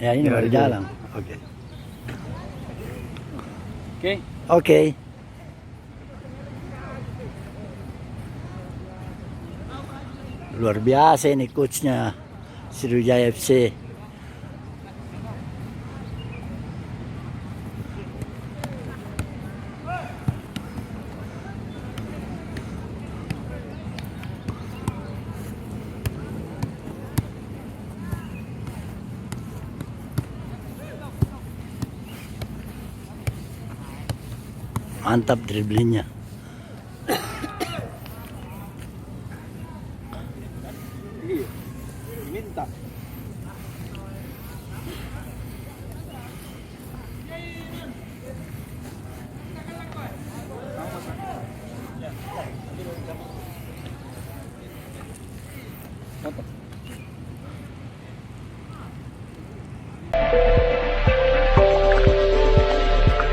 Ayan, Yeah, wala yeah. lang. Okay. Okay. Okay. Luar biasa ini coachnya Sriwijaya FC. Mantap dribblingnya.